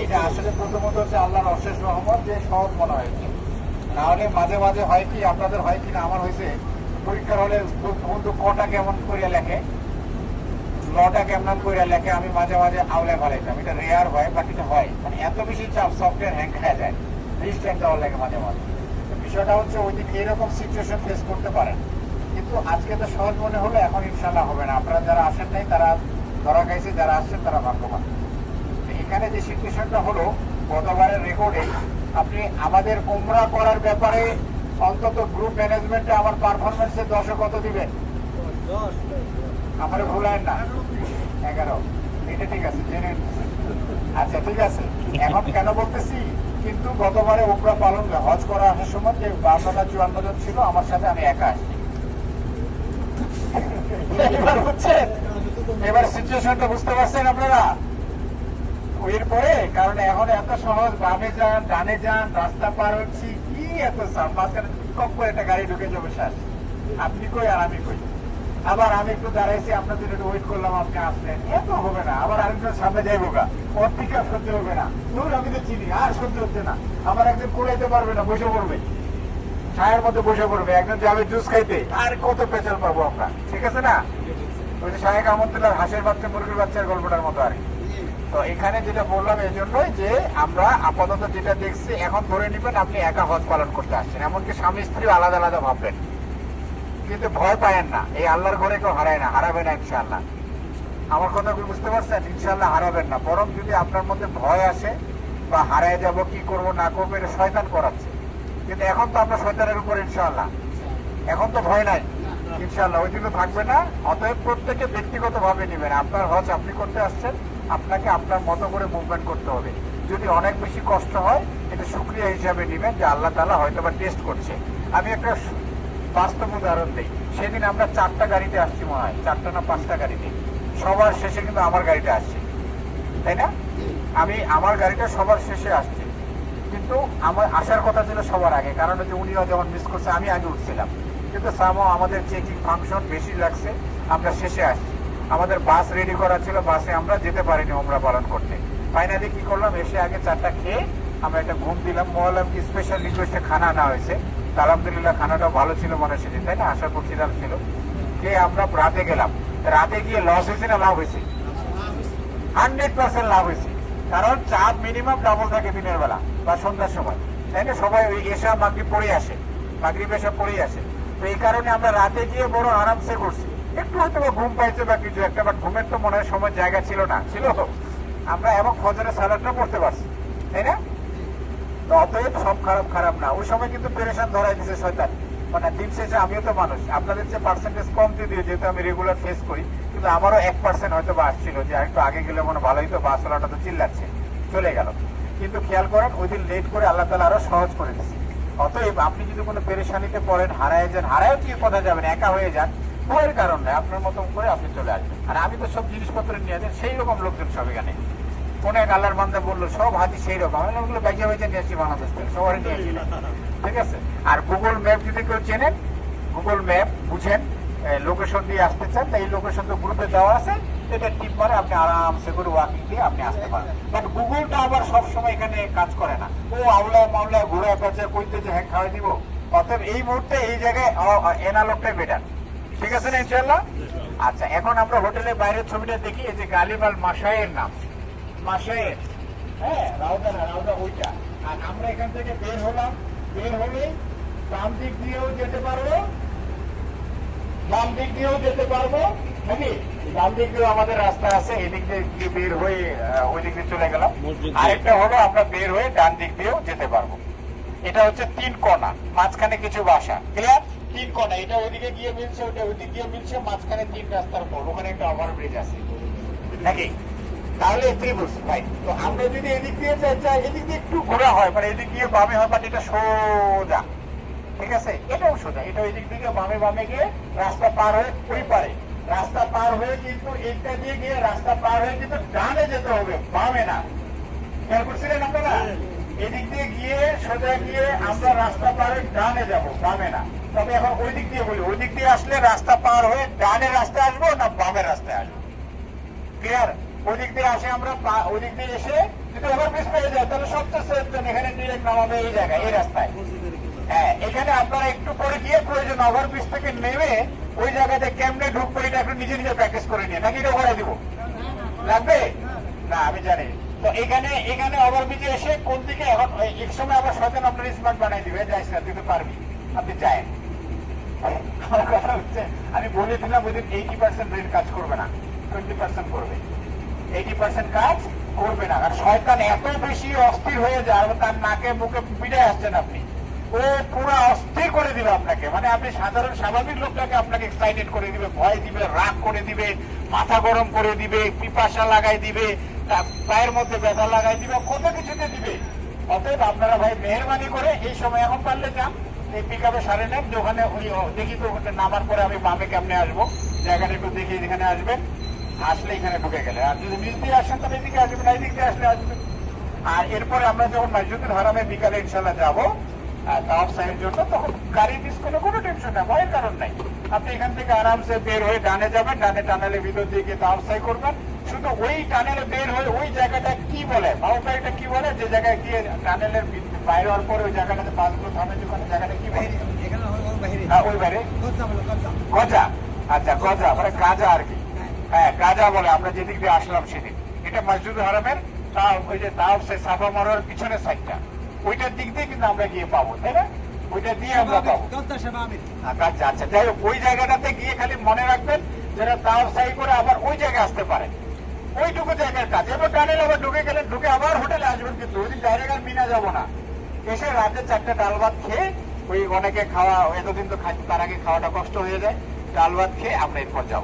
এটা আসলে প্রথমত হচ্ছে আল্লাহর অশেষ রহমত যে সহজ মনে হয়েছে। না হলে মাঝে মাঝে হয় কি, আপনাদের হয় কি না, আমার হয়েছে পরীক্ষার হলে বন্ধু কটা কেমন করিয়া লেখে, লটা কেমন করিয়া লেখে, আমি মাঝে মাঝে আউলে ফেলাইতাম। এটা রেয়ার হয়, বাট এটা হয়। মানে এত বেশি চাপ, সফটওয়্যার হ্যাং খাওয়া যায়, রিস্টার্ট দেওয়া লাগে মাঝে মাঝে। বিষয়টা হচ্ছে ওই দিন এরকম সিচুয়েশন ফেস করতে পারেন, কিন্তু আজকে তো সহজ মনে হলো, এখন ইনশাল্লাহ হবে না। আপনারা যারা আসেন নাই তারা ধরা খাইছে, যারা আসছেন তারা ভাগ্যবান। এখানে যে সিচুয়েশনটা হলো, গতবারের রেকর্ডে আপনি আমাদের উমরা করার ব্যাপারে অন্তত গ্রুপ ম্যানেজমেন্টে আমার পারফরমেন্সে 10 কত দিবেন? আমার ভুলেন না, 11। এটা ঠিক আছে, জেনে। আচ্ছা ঠিক আছে। এখন কেন বলতেছি, কিন্তু গতবারে উমরা পালন হজ করা আসার সময় যে 52 না 54 জন ছিল, আমার সাথে আমি একা আসছি। এবার সিচুয়েশনটা বুঝতে পারছেন আপনারা? এরপরে কারণ এখন এত সহজ, বামে যান ডানে যান, রাস্তা পার হচ্ছি, কি এত মাঝখানে কম করে একটা গাড়ি ঢুকে যাবে শেষ। আপনি কই আর আমি কই। আবার আমি একটু দাঁড়াইছি, আপনাদের একটু ওয়েট করলাম, আপনি আসলেন, এত হবে না। আবার আরেকজন সামনে যাইবো গা, ওর টিকা সহ্য হবে না, ধরুন আমি তো চিনি, আর সহ্য হচ্ছে না। আবার একজন কোলাইতে পারবে না, বসে পড়বে, ছায়ের মধ্যে বসে পড়বে। একজন যাবে জুস খাইতে, আর কত পেঁচাল পাবো আমরা, ঠিক আছে না? ওই যে শাহেক আহমদুল্লাহ হাঁসের বাচ্চা মুরগির বাচ্চার গল্পটার মতো আর কি। তো এখানে যেটা বললাম এই জন্যই যে আমরা আপাতত যেটা দেখছি, এখন ধরে নিবেন আপনি একা হজ পালন করতে আসছেন, এমনকি স্বামী স্ত্রী আলাদা আলাদা ভাববেন, কিন্তু ভয় পায়েন না। এই আল্লাহর ঘরে কেউ হারায় না, হারাবে না ইনশাআল্লাহ। আমার কথা বুঝতে পারছেন? ইনশাআল্লাহ হারাবেন না। বরং যদি আপনার মধ্যে ভয় আসে বা হারায় যাব, কি করব না করবো, এটা শয়তান করাচ্ছে। কিন্তু এখন তো আমরা শয়তানের উপর ইনশাআল্লাহ, এখন তো ভয় নাই ইনশাআল্লাহ, ওই দিকে থাকবে না। অতএব প্রত্যেকে ব্যক্তিগত ভাবে নেবেন। আপনার হজ আপনি করতে আসছেন, আপনাকে আপনার মতো করে মুভমেন্ট করতে হবে। যদি অনেক বেশি কষ্ট হয়, এটা শুকরিয়া হিসাবে নেবেন যে আল্লাহ তাআলা হয়তো বা টেস্ট করছে। আমি একটা বাস্তব উদাহরণ দিই। সেদিন আমরা 4টা গাড়িতে আসছি, মনে হয় 4টা না 5টা গাড়িতে। সবার শেষে কিন্তু আমার গাড়িটা আসছে, তাই না? আমি আমার গাড়িটা সবার শেষে আসছি, কিন্তু আমার আসার কথা ছিল সবার আগে। কারণ হচ্ছে উনিও যেমন মিস করছে, আমি আগে উঠছিলাম, কিন্তু সামও আমাদের চেকিং ফাংশন বেশি লাগছে, আমরা শেষে আসছি। আমাদের বাস রেডি করা ছিল, বাসে আমরা যেতে পারিনি উমরা পালন করতে। ফাইনালি কি করলাম, এসে আগে 4টা খেয়ে আমরা একটা ঘুম দিলাম। মহলামকে স্পেশাল রিকোয়েস্টে খানা আনা হয়েছে, আলহামদুলিল্লাহ খানাটাও ভালো ছিল মনে সেদিন, তাই না? আশা করছি ছিল। খেয়ে আমরা রাতে গেলাম। রাতে গিয়ে লস হয়েছে না লাভ হয়েছে? 100% লাভ হয়েছে। কারণ চাপ মিনিমাম ডাবল থাকে দিনের বেলা বা সন্ধ্যার সময়, তাই না? সবাই ওই এসা মাগরিব পড়ে আসে, মাগরিব এসা পড়েই আসে। তো এই কারণে আমরা রাতে গিয়ে বড় আরামসে করছি। একটু হয়তো ঘুম পাইছে বা কিছু একটা, বাট ঘুমের তো মনে হয় সময় জায়গা ছিল না, ছিল আমরা এবং ফজরের সালাদটা পড়তে পারছি, তাই না? তো অতএব সব খারাপ খারাপ না। ওই সময় কিন্তু পেরেশান ধরাই দিচ্ছে শয়তান। মানে দিন শেষে আমিও তো মানুষ, আপনাদের যে পার্সেন্টেজ কম যদিও, যেহেতু আমি রেগুলার ফেস করি, কিন্তু আমারও 1% হয়তো বা আসছিল যে একটু আগে গেলে মনে ভালোই তো, বাস ওলাটা তো চিল্লাচ্ছে, চলে গেল। কিন্তু খেয়াল করেন, ওই দিন লেট করে আল্লাহ তাআলা আরো সহজ করে দিচ্ছে। অতএব আপনি যদি কোনো পেরেশানিতে পড়েন, হারায় যান, হারায় কি কথা যাবেন, একা হয়ে যান, ভয়ের কারণ নেই, আপনার মতন করে আপনি চলে আসবেন। আর আমি তো সব জিনিসপত্র নিয়ে আসেন, সেই রকম লোকজন সব এখানে। কোন এক আল্লাহর বান্দা বললো সব হাতি সেই রকম, আমি ওগুলো বাইজা বাইজা নিয়ে আসছি বাংলাদেশ থেকে, সবারই নিয়ে আসি, ঠিক আছে? আর গুগল ম্যাপ যদি কেউ চেনেন, গুগল ম্যাপ বুঝেন, লোকেশন দিয়ে আসতে চান, এই লোকেশন তো গ্রুপে দেওয়া আছে, এটা টিপ মারে আপনি আরামসে করে ওয়াকিং দিয়ে আপনি আসতে পারেন। বাট গুগলটা আবার সবসময় এখানে কাজ করে না, ও আউলায় মামলায় ঘুরে পেঁচে কইতে যে হ্যাঁ খাওয়াই দিব। অতএব এই মুহূর্তে এই জায়গায় এনালগটাই বেটার, ঠিক আছে না ইনশাল্লাহ? আচ্ছা, এখন আমরা হোটেলের বাইরের ছবিটা দেখি। এই যে গালিব আল মাশায়ের নাম, মাশায়ের, হ্যাঁ, রাউদা না, রাউদা ওইটা। আর আমরা এখান থেকে বের হলাম, বের হলে বাম দিক দিয়েও যেতে পারবো, বাম দিক দিয়েও যেতে পারবো নাকি? ডান দিক দিয়েও আমাদের রাস্তা আছে, এদিক দিয়ে বের হয়ে ওই দিক দিয়ে চলে গেলাম। আরেকটা হলো আমরা বের হয়ে ডান দিক দিয়েও যেতে পারবো। এটা হচ্ছে 3 কোণা, মাঝখানে কিছু বাসা, ক্লিয়ার? 3 কোণা, এটা ওইদিকে গিয়ে মিলছে, ওইটা ওইদিকে গিয়ে মিলছে, মাঝখানে 3 রাস্তার পর ওখানে একটা ওভারব্রিজ আছে নাকি? তাহলে ত্রিভুজ ভাই। তো আমরা যদি এদিক দিয়ে চাই, এদিক দিয়ে একটু ঘোরা হয়, মানে এদিক দিয়ে বামে হয়, বাট এটা সোজা, ঠিক আছে? এটাও সোজা, এটা ওই দিক থেকে বামে বামে গিয়ে রাস্তা পার হয়ে ওই পারে, রাস্তা পার হয়ে কিন্তু এইটা দিয়ে গিয়ে রাস্তা পার হয়ে কিন্তু ডানে যেতে হবে, বামে না। খেয়াল করছিলেন আপনারা? এদিক দিয়ে গিয়ে সোজা গিয়ে আমরা রাস্তা পার হয়ে ডানে যাবো, বামে না। তবে এখন ওই দিক দিয়ে বলি, ওই দিক দিয়ে আসলে রাস্তা পার হয়ে ডানের রাস্তায় আসবো না বামের রাস্তায় আসবো? ক্লিয়ার? ওদিক দিয়ে আসে আমরা ওদিক দিয়ে এসে যদি ওভারব্রিজ পেয়ে যায় তাহলে সবচেয়ে সেফ জোন, এখানে ডিরেক্ট নামাবে এই জায়গায়, এই রাস্তায়। হ্যাঁ, এখানে আপনারা একটু পরে গিয়ে প্রয়োজন ওভারব্রিজ থেকে নেমে ওই জায়গাতে কেমনে ঢুকবো এটা একটু নিজে নিজে প্র্যাকটিস করে নিয়ে, নাকি এটা করে দিব লাগবে না আমি জানি। তো এখানে ওভারব্রিজে এসে কোন দিকে এখন এক সময় আবার শয়তান আপনার স্মার্ট বানাই দিবে, যাইস না তুই তো পারবি, আপনি চায়েন। আমার কথা হচ্ছে আমি বলেছিলাম ওই দিন 80% ব্রেন কাজ করবে না, 20% করবে, 80% কাজ করবে না। আর শয়তান এত বেশি অস্থির হয়ে যায়, তার নাকে মুখে পিড়ে আসছেন আপনি, ও পুরো অস্থির করে দিবে আপনাকে। মানে আপনি সাধারণ স্বাভাবিক লোকটাকে আপনাকে এক্সাইটেড করে দিবে, ভয় দিবে, রাগ করে দিবে, মাথা গরম করে দিবে, পিপাসা লাগাই দিবে, পায়ের মধ্যে ব্যথা লাগাই দিবে, কত কিছুতে দিবে। অতএব আপনারা ভাই মেহরবানি করে এই সময় এখন পারলে যান, এই পিকআপে সারে নেন, যে ওখানে ওই দেখি তো ওখানে নামার পরে আমি বামে কেমনে আসবো, জায়গাটা একটু দেখি, এখানে আসবেন, আসলে এখানে ঢুকে গেলে। আর যদি নিচ দিয়ে আসেন তাহলে এদিকে আসবেন, এই দিক দিয়ে আসলে আসবেন। আর এরপরে আমরা যখন মসজিদুল হারামে বিকালে ইনশাল্লাহ যাবো তাওয়াফ সাইয়ের জন্য, তখন গাড়ি মিস করলে কোনো টেনশন নেই, ভয়ের কারণ নাই। আপনি এখান থেকে আরামসে বের হয়ে ডানে যাবেন, ডানে টানেলের ভিতর দিয়ে গিয়ে তাওয়াফ সাই করবেন। শুধু ওই টানেলে বের হয়ে ওই জায়গাটা কি বলে, বাউন্ডারিটা কি বলে, যে জায়গায় গিয়ে টানেলের বাইরে হওয়ার পরে ওই জায়গাটাতে বাসগুলো থামে, ওখানে জায়গাটা কি বলে? ওই বাইরে গজা। আচ্ছা, গজা মানে গাজা আর কি। হ্যাঁ, গাজা বলে। আমরা যেদিক দিয়ে আসলাম সেদিন, এটা মসজিদুল হারামের ওই যে তাওয়াফ সাই সাফা মারোয়ার পিছনের সাইডটা, ওইটার দিক দিয়ে কিন্তু আমরা গিয়ে পাবো, তাই না? ওইটা দিয়ে আমরা পাবো। আচ্ছা আচ্ছা, যাই হোক, ওই জায়গাটাতে গিয়ে খালি মনে রাখবেন যারা তাওয়াফ সাই করে আবার ওই জায়গায় আসতে পারে, ওইটুকু জায়গার কাজ। এবার টানেল আবার ঢুকে গেলেন, ঢুকে আবার হোটেলে আসবেন, কিন্তু ওই দিন ডাইরেক্ট আর মিনা যাবো না, এসে রাতে 4টা ডাল ভাত খেয়ে, ওই অনেকে খাওয়া এতদিন তো খাইতে, তার আগে খাওয়াটা কষ্ট হয়ে যায়, ডাল ভাত খেয়ে আমরা এরপর যাবো।